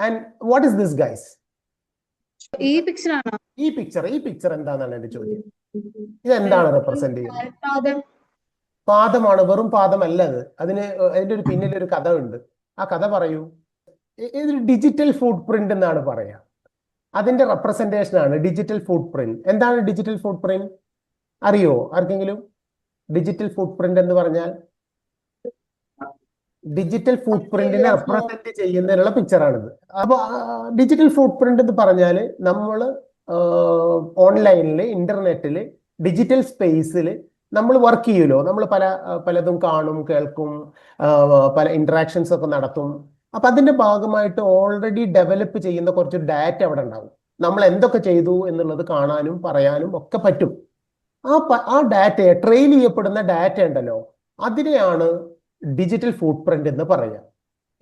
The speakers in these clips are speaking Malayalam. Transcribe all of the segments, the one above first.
And what is this guys? ഈ പിക്ചർ ആണോ? ഈ പിക്ചർ എന്താണെന്നാണ് എന്റെ ചോദ്യം. ഇതെന്താണ് റെപ്രസെന്റ് ചെയ്യുന്നത്? പാദമാണ്. വെറും പാദമല്ല അത്. അതിന്റെ ഒരു പിന്നിൽ ഒരു കഥ ഉണ്ട്. ആ കഥ പറയൂ. ഇതൊരു ഡിജിറ്റൽ ഫുട് പ്രിന്റ് എന്നാണ് പറയാ. അതിന്റെ റെപ്രസെന്റേഷൻ ആണ് ഡിജിറ്റൽ ഫുട് പ്രിന്റ്. എന്താണ് ഡിജിറ്റൽ ഫുട് പ്രിന്റ്? അറിയോ ആർക്കെങ്കിലും? ഡിജിറ്റൽ ഫുട് പ്രിന്റ് എന്ന് പറഞ്ഞാൽ ഡിജിറ്റൽ ഫുട് പ്രിന്റിനെ റെപ്രസെന്റ് ചെയ്യുന്നതിനുള്ള പിക്ചറാണിത്. അപ്പൊ ഡിജിറ്റൽ ഫുട് പ്രിന്റ് എന്ന് പറഞ്ഞാൽ നമ്മൾ ഓൺലൈനിൽ, ഇന്റർനെറ്റിൽ, ഡിജിറ്റൽ സ്പേസിൽ നമ്മൾ വർക്ക് ചെയ്യുമല്ലോ. നമ്മൾ പലതും കാണും, കേൾക്കും, പല ഇന്ററാക്ഷൻസ് ഒക്കെ നടത്തും. അപ്പൊ അതിന്റെ ഭാഗമായിട്ട് ഓൾറെഡി ഡെവലപ്പ് ചെയ്യുന്ന കുറച്ച് ഡാറ്റ അവിടെ ഉണ്ടാവും. നമ്മൾ എന്തൊക്കെ ചെയ്തു എന്നുള്ളത് കാണാനും പറയാനും ഒക്കെ പറ്റും. ആ ഡാറ്റയെ, ട്രെയിൻ ചെയ്യപ്പെടുന്ന ഡാറ്റ ഉണ്ടല്ലോ, അതിനെയാണ് ഡിജിറ്റൽ ഫുട് പ്രിന്റ് എന്ന് പറയുക.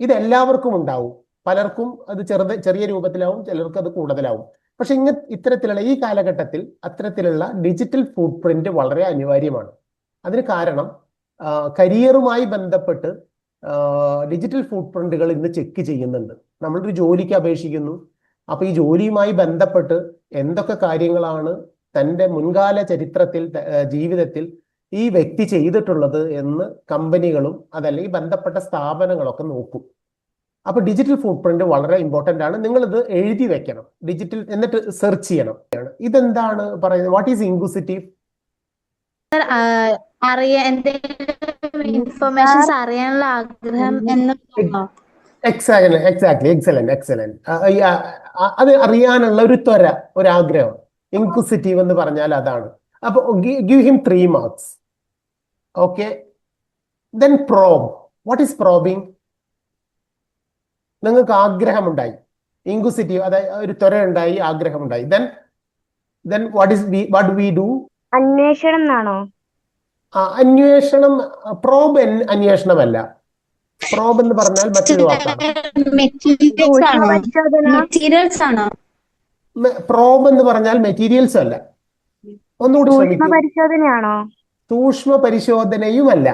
ഇത് എല്ലാവർക്കും ഉണ്ടാവും. പലർക്കും അത് ചെറിയ രൂപത്തിലാവും, ചിലർക്ക് അത് കൂടുതലാവും. പക്ഷെ ഇത്തരത്തിലുള്ള ഈ കാലഘട്ടത്തിൽ അത്തരത്തിലുള്ള ഡിജിറ്റൽ ഫുട് പ്രിന്റ് വളരെ അനിവാര്യമാണ്. അതിന് കാരണം കരിയറുമായി ബന്ധപ്പെട്ട് ഡിജിറ്റൽ ഫുട് പ്രിന്റുകൾ ഇന്ന് ചെക്ക് ചെയ്യുന്നുണ്ട്. നമ്മളൊരു ജോലിക്ക് അപേക്ഷിക്കുന്നു. അപ്പൊ ഈ ജോലിയുമായി ബന്ധപ്പെട്ട് എന്തൊക്കെ കാര്യങ്ങളാണ് തൻ്റെ മുൻകാല ചരിത്രത്തിൽ, ജീവിതത്തിൽ ഈ വ്യക്തി ചെയ്തിട്ടുള്ളത് എന്ന് കമ്പനികളും അതല്ലെങ്കിൽ ബന്ധപ്പെട്ട സ്ഥാപനങ്ങളൊക്കെ നോക്കും. അപ്പൊ ഡിജിറ്റൽ ഫുട് പ്രിന്റ് വളരെ ഇമ്പോർട്ടന്റ് ആണ്. നിങ്ങൾ ഇത് എഴുതി വെക്കണം, ഡിജിറ്റൽ, എന്നിട്ട് സെർച്ച് ചെയ്യണം. ഇതെന്താണ് പറയുന്നത്? What is inquisitive? ഇൻഫർമേഷൻസ് അറിയാനുള്ള ആഗ്രഹം എക്സലന്റ്. അത് അറിയാനുള്ള ഒരു ത്വര, ഒരു ആഗ്രഹം. ഇൻക്വിസിറ്റീവ് എന്ന് പറഞ്ഞാൽ അതാണ്. അപ്പൊ give him 3 marks. Okay. Then probe. What is probing? നിങ്ങൾക്ക് ആഗ്രഹമുണ്ടായി, ഇൻക്വിസിറ്റീവ്, അതായത് ഒരു ത്വര ഉണ്ടായി, ആഗ്രഹമുണ്ടായി. Then what we do? അന്വേഷണം എന്നാണോ? അന്വേഷണം. പ്രോബ് അന്വേഷണമല്ല. പ്രോബ് എന്ന് പറഞ്ഞാൽ മറ്റൊരു വാക്കാണ്. പ്രോബ് എന്ന് പറഞ്ഞാൽ മെറ്റീരിയൽസ് അല്ല. ഒന്നുകൂടി ശ്രമിക്കൂ. പരിശോധനയാണോ? സൂക്ഷ്മ പരിശോധനയുമല്ല.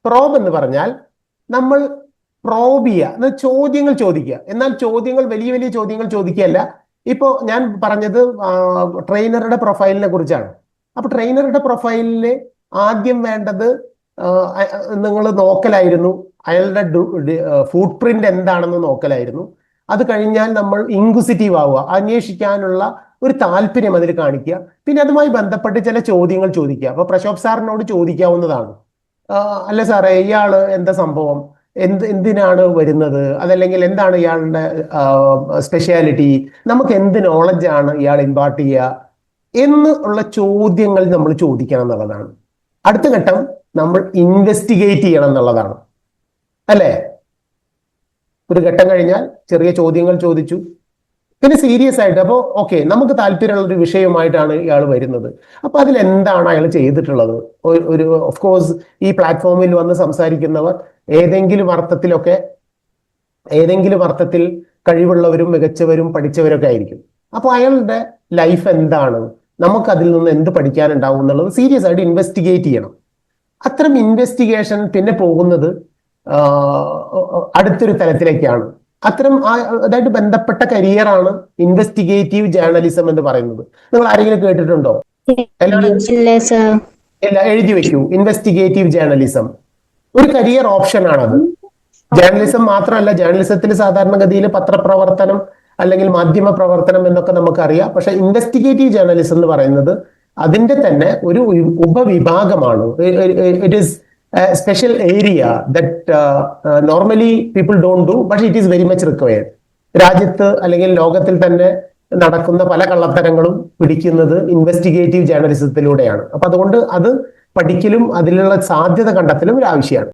പ്രോബ് എന്ന് പറഞ്ഞാൽ നമ്മൾ പ്രോബ് ചെയ്യുക, ചോദ്യങ്ങൾ ചോദിക്കുക. എന്നാൽ ചോദ്യങ്ങൾ വലിയ വലിയ ചോദ്യങ്ങൾ ചോദിക്കുകയല്ല. ഇപ്പോ ഞാൻ പറഞ്ഞത് ട്രെയിനറുടെ പ്രൊഫൈലിനെ കുറിച്ചാണ്. അപ്പൊ ട്രെയിനറുടെ പ്രൊഫൈലില് ആദ്യം വേണ്ടത് നിങ്ങൾ നോക്കലായിരുന്നു, അയാളുടെ ഫുട് പ്രിന്റ് എന്താണെന്ന് നോക്കലായിരുന്നു. അത് കഴിഞ്ഞാൽ നമ്മൾ ഇൻക്വിസിറ്റീവ് ആവുക, അന്വേഷിക്കാനുള്ള ഒരു താല്പര്യം അതിൽ കാണിക്കുക. പിന്നെ അതുമായി ബന്ധപ്പെട്ട് ചില ചോദ്യങ്ങൾ ചോദിക്കുക. അപ്പൊ പ്രശോഭ് സാറിനോട് ചോദിക്കാവുന്നതാണ്, അല്ല സാറേ, ഇയാള് എന്താ സംഭവം, എന്തിനാണ് വരുന്നത്, അതല്ലെങ്കിൽ എന്താണ് ഇയാളുടെ സ്പെഷ്യാലിറ്റി, നമുക്ക് എന്ത് നോളജാണ് ഇയാൾ ഇമ്പാർട്ട് ചെയ്യുക എന്നുള്ള ചോദ്യങ്ങൾ നമ്മൾ ചോദിക്കണം എന്നുള്ളതാണ്. അടുത്ത ഘട്ടം നമ്മൾ ഇൻവെസ്റ്റിഗേറ്റ് ചെയ്യണം എന്നുള്ളതാണ്, അല്ലേ? ഒരു ഘട്ടം കഴിഞ്ഞാൽ ചെറിയ ചോദ്യങ്ങൾ ചോദിച്ചു, പിന്നെ സീരിയസ് ആയിട്ട്, അപ്പോൾ ഓക്കെ, നമുക്ക് താല്പര്യമുള്ള ഒരു വിഷയമായിട്ടാണ് ഇയാൾ വരുന്നത്. അപ്പൊ അതിൽ എന്താണ് അയാൾ ചെയ്തിട്ടുള്ളത്? ഓഫ് കോഴ്സ് ഈ പ്ലാറ്റ്ഫോമിൽ വന്ന് സംസാരിക്കുന്നവർ ഏതെങ്കിലും അർത്ഥത്തിൽ കഴിവുള്ളവരും മികച്ചവരും പഠിച്ചവരൊക്കെ ആയിരിക്കും. അപ്പൊ അയാളുടെ ലൈഫ് എന്താണ്, നമുക്ക് അതിൽ നിന്ന് എന്ത് പഠിക്കാനുണ്ടാവും എന്നുള്ളത് സീരിയസ് ആയിട്ട് ഇൻവെസ്റ്റിഗേറ്റ് ചെയ്യണം. അത്തരം ഇൻവെസ്റ്റിഗേഷൻ പിന്നെ പോകുന്നത് അടുത്തൊരു തലത്തിലേക്കാണ്. അതായിട്ട് ബന്ധപ്പെട്ട കരിയറാണ് ഇൻവെസ്റ്റിഗേറ്റീവ് ജേർണലിസം എന്ന് പറയുന്നത്. നിങ്ങൾ ആരെങ്കിലും കേട്ടിട്ടുണ്ടോ? എഴുതി വെക്കൂ. ഇൻവെസ്റ്റിഗേറ്റീവ് ജേർണലിസം ഒരു കരിയർ ഓപ്ഷൻ ആണത്. ജേർണലിസം മാത്രമല്ല, ജേർണലിസത്തിൽ സാധാരണഗതിയിൽ പത്രപ്രവർത്തനം അല്ലെങ്കിൽ മാധ്യമ പ്രവർത്തനം എന്നൊക്കെ നമുക്കറിയാം. പക്ഷെ ഇൻവെസ്റ്റിഗേറ്റീവ് ജേർണലിസം എന്ന് പറയുന്നത് അതിന്റെ തന്നെ ഒരു ഉപവിഭാഗമാണ്. It is special area that normally people don't do, but it is very much required. രാജ്യത്ത് അല്ലെങ്കിൽ ലോകത്തിൽ തന്നെ നടക്കുന്ന പല കള്ളത്തരങ്ങളും പിടിക്കുന്നത് ഇൻവെസ്റ്റിഗേറ്റീവ് ജേർണലിസത്തിലൂടെയാണ്. അപ്പൊ അതുകൊണ്ട് അത് പഠിക്കലും അതിലുള്ള സാധ്യത കണ്ടെത്തലും ഒരു ആവശ്യമാണ്.